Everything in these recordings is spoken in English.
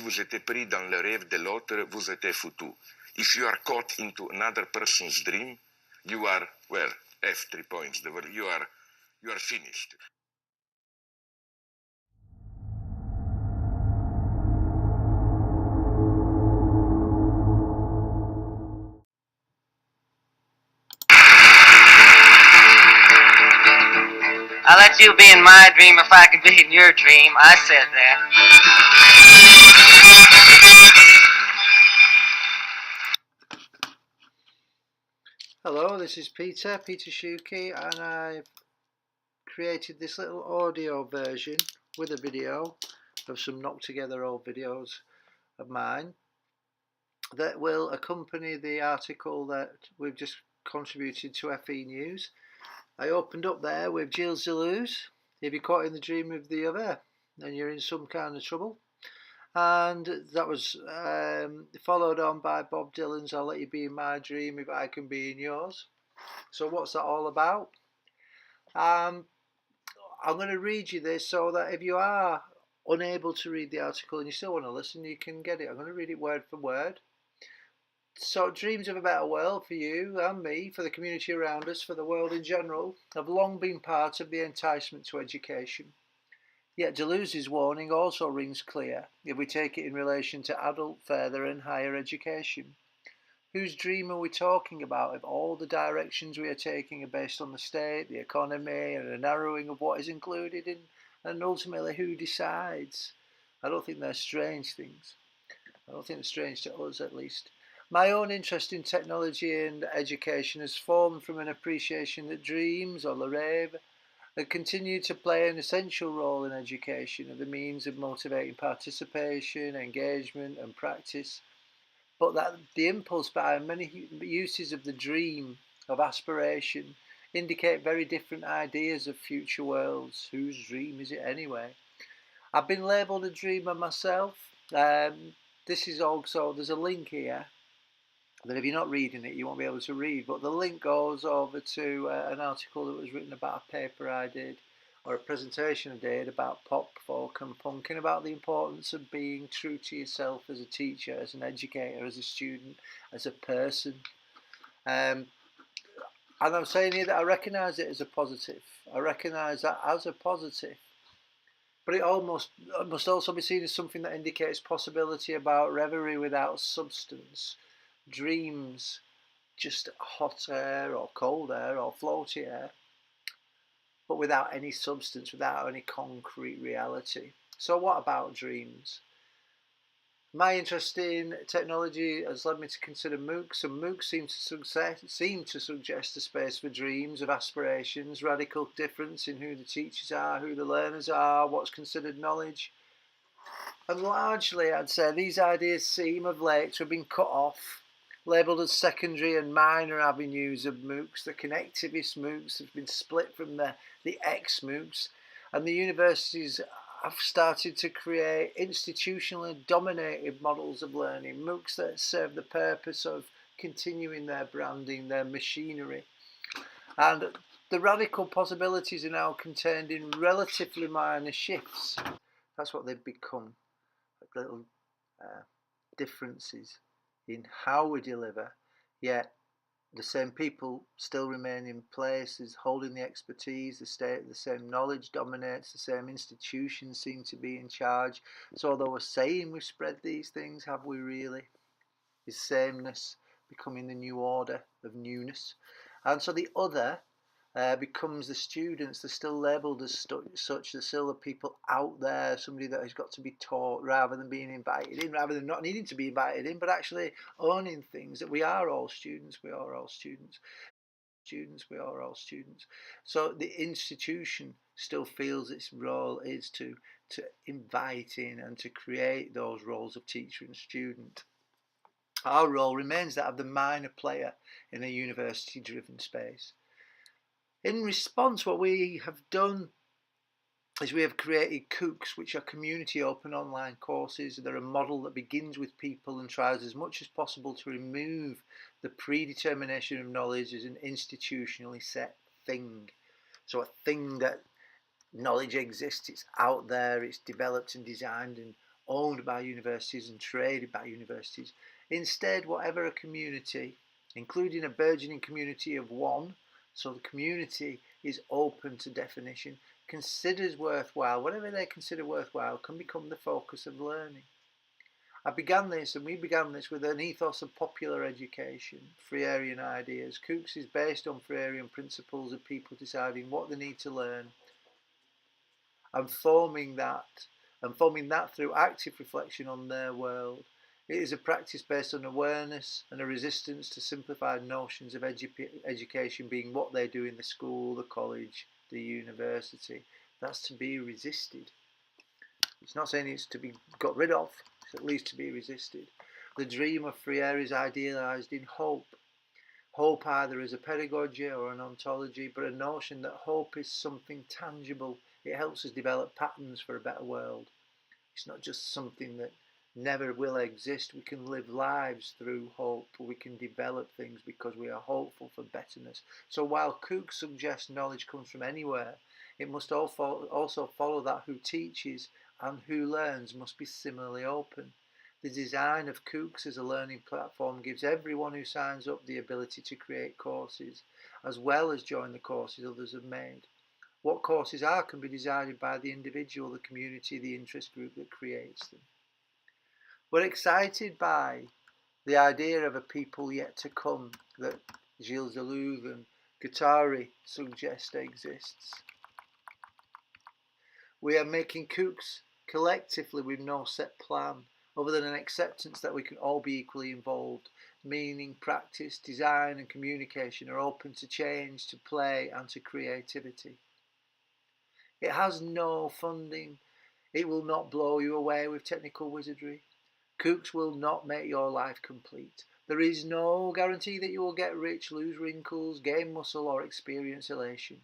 vous êtes pris dans le rêve de l'autre, vous êtes foutu. If you are caught into another person's dream, you are, well, F 3 points, you are finished. I'll let you be in my dream if I can be in your dream. I said that. Hello, this is Peter Shuki, and I've created this little audio version with a video of some knocked together old videos of mine that will accompany the article that we've just contributed to FE News. I opened up there with Gilles Deleuze. If you're caught in the dream of the other, then you're in some kind of trouble. And that was followed on by Bob Dylan's I'll Let You Be in My Dream If I Can Be in Yours. So what's that all about? I'm going to read you this so that if you are unable to read the article and you still want to listen, you can get it. I'm going to read it word for word. So dreams of a better world for you and me, for the community around us, for the world in general, have long been part of the enticement to education. Yet Deleuze's warning also rings clear if we take it in relation to adult, further and higher education. Whose dream are we talking about if all the directions we are taking are based on the state, the economy and a narrowing of what is included in, and ultimately who decides? I don't think they're strange things. I don't think they're strange to us at least. My own interest in technology and education has formed from an appreciation that dreams or the rave that continue to play an essential role in education are the means of motivating participation, engagement and practice, but that the impulse behind many uses of the dream, of aspiration, indicate very different ideas of future worlds. Whose dream is it anyway? I've been labelled a dreamer myself. This is also, there's a link here that if you're not reading it you won't be able to read, but the link goes over to an article that was written about a paper I did, or a presentation I did about pop, folk and punk, and about the importance of being true to yourself as a teacher, as an educator, as a student, as a person. And I'm saying here that I recognise it as a positive. I recognise that as a positive. But it must also be seen as something that indicates possibility about reverie without substance. Dreams, just hot air or cold air or floaty air, but without any substance, without any concrete reality. So what about dreams? My interest in technology has led me to consider MOOCs, and MOOCs seem to suggest a space for dreams of aspirations, radical difference in who the teachers are, who the learners are, what's considered knowledge. And largely, I'd say, these ideas seem of late to have been cut off, labelled as secondary and minor avenues of MOOCs. The connectivist MOOCs have been split from the ex-MOOCs, and the universities have started to create institutionally dominated models of learning, MOOCs that serve the purpose of continuing their branding, their machinery. And the radical possibilities are now contained in relatively minor shifts. That's what they've become, like little differences in how we deliver, yet the same people still remain in place, is holding the expertise, the same knowledge dominates, the same institutions seem to be in charge. So although we're saying we've spread these things, have we really? Is sameness becoming the new order of newness? And so the other becomes the students. They're still labelled as such. They're still the people out there, somebody that has got to be taught rather than being invited in, rather than not needing to be invited in, but actually owning things, that we are all students, we are all students. We are all students. So the institution still feels its role is to invite in and to create those roles of teacher and student. Our role remains that of the minor player in a university-driven space. In response, what we have done is we have created COOCs, which are community open online courses. They're a model that begins with people and tries as much as possible to remove the predetermination of knowledge as an institutionally set thing. So a thing that knowledge exists, it's out there, it's developed and designed and owned by universities and traded by universities. Instead, whatever a community, including a burgeoning community of one, so the community is open to definition, considers worthwhile, whatever they consider worthwhile can become the focus of learning. We began this with an ethos of popular education, Freirean ideas. COOCs is based on Freirean principles of people deciding what they need to learn and forming that through active reflection on their world. It is a practice based on awareness and a resistance to simplified notions of education being what they do in the school, the college, the university. That's to be resisted. It's not saying it's to be got rid of, it's at least to be resisted. The dream of Freire is idealised in hope. Hope either as a pedagogy or an ontology, but a notion that hope is something tangible. It helps us develop patterns for a better world. It's not just something that never will exist. We can live lives through hope. We can develop things because we are hopeful for betterness. So while COOCs suggest knowledge comes from anywhere, it must also follow that who teaches and who learns must be similarly open. The design of COOCs as a learning platform gives everyone who signs up the ability to create courses, as well as join the courses others have made. What courses are can be decided by the individual, the community, the interest group that creates them. We're excited by the idea of a people yet to come that Gilles Deleuze and Guattari suggest exists. We are making COOCs collectively with no set plan, other than an acceptance that we can all be equally involved. Meaning, practice, design and communication are open to change, to play and to creativity. It has no funding. It will not blow you away with technical wizardry. COOCs will not make your life complete. There is no guarantee that you will get rich, lose wrinkles, gain muscle or experience elation.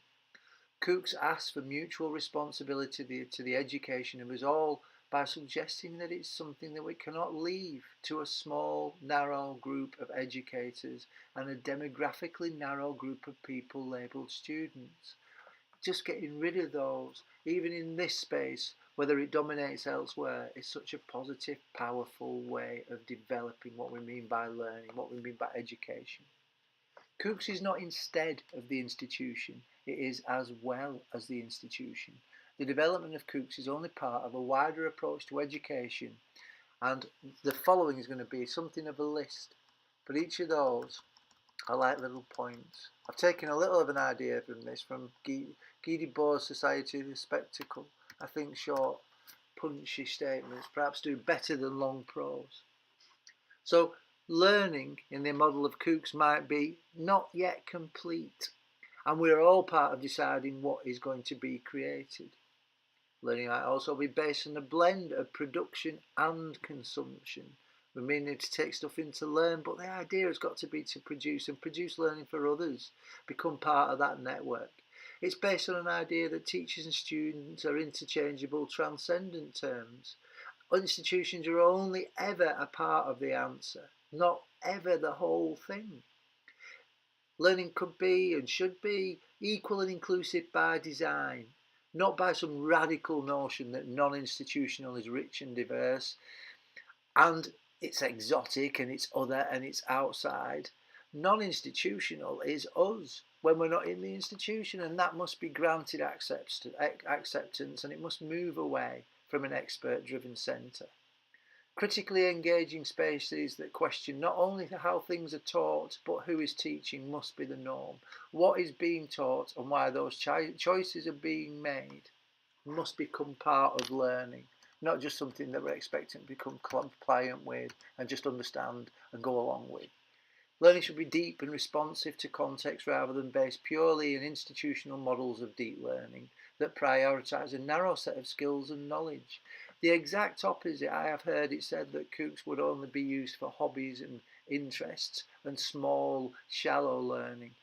COOCs ask for mutual responsibility to the education of us all by suggesting that it's something that we cannot leave to a small, narrow group of educators and a demographically narrow group of people labelled students. Just getting rid of those, even in this space, whether it dominates elsewhere, is such a positive, powerful way of developing what we mean by learning, what we mean by education. COOCs is not instead of the institution, it is as well as the institution. The development of COOCs is only part of a wider approach to education, and the following is going to be something of a list, but each of those are like little points. I've taken a little of an idea from this, from Guy Debord's Society of the Spectacle. I think short, punchy statements perhaps do better than long prose. So learning in the model of COOCs might be not yet complete, and we're all part of deciding what is going to be created. Learning might also be based on a blend of production and consumption. We may need to take stuff in to learn, but the idea has got to be to produce and produce learning for others, become part of that network. It's based on an idea that teachers and students are interchangeable, transcendent terms. Institutions are only ever a part of the answer, not ever the whole thing. Learning could be and should be equal and inclusive by design, not by some radical notion that non-institutional is rich and diverse, and it's exotic and it's other and it's outside. Non-institutional is us when we're not in the institution, and that must be granted acceptance, and it must move away from an expert-driven centre. Critically engaging spaces that question not only how things are taught, but who is teaching must be the norm. What is being taught and why those choices are being made must become part of learning, not just something that we're expecting to become compliant with and just understand and go along with. Learning should be deep and responsive to context rather than based purely in institutional models of deep learning that prioritise a narrow set of skills and knowledge. The exact opposite, I have heard it said that COOCs would only be used for hobbies and interests and small, shallow learning,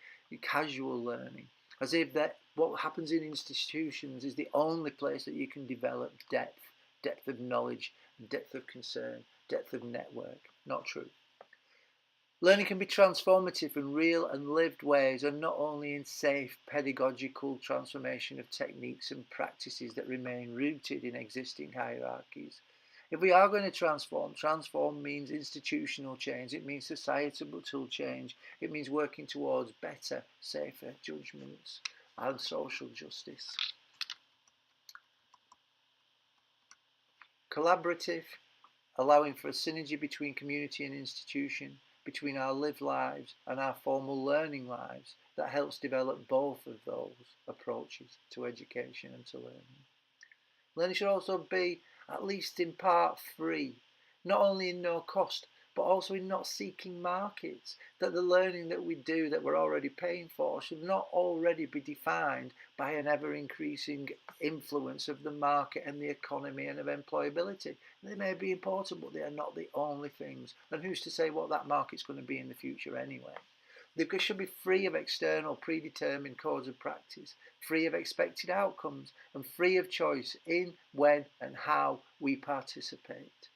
casual learning, as if that what happens in institutions is the only place that you can develop depth of knowledge, depth of concern, depth of network. Not true. Learning can be transformative in real and lived ways, and not only in safe pedagogical transformation of techniques and practices that remain rooted in existing hierarchies. If we are going to transform means institutional change, it means societal change, it means working towards better, safer judgments and social justice. Collaborative, allowing for a synergy between community and institution, between our lived lives and our formal learning lives, that helps develop both of those approaches to education and to learning. Learning should also be, at least in part, free, not only in no cost, but also in not seeking markets, that the learning that we do that we're already paying for should not already be defined by an ever-increasing influence of the market and the economy and of employability. They may be important, but they are not the only things. And who's to say what that market's going to be in the future anyway? They should be free of external predetermined codes of practice, free of expected outcomes, and free of choice in, when and how we participate.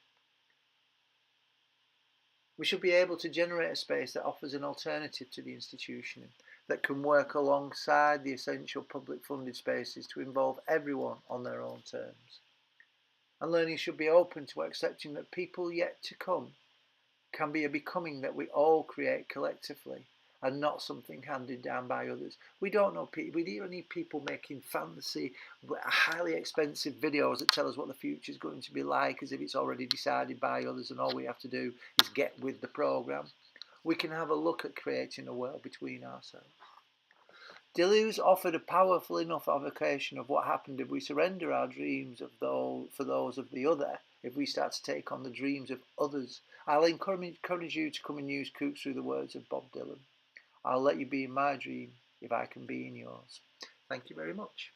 We should be able to generate a space that offers an alternative to the institution, that can work alongside the essential public funded spaces to involve everyone on their own terms. And learning should be open to accepting that people yet to come can be a becoming that we all create collectively, and not something handed down by others. We don't need people making fancy, highly expensive videos that tell us what the future is going to be like as if it's already decided by others and all we have to do is get with the programme. We can have a look at creating a world between ourselves. Deleuze offered a powerful enough evocation of what happened if we surrender our dreams for those of the other, if we start to take on the dreams of others. I'll encourage you to come and use COOCs through the words of Bob Dylan. I'll let you be in my dream if I can be in yours. Thank you very much.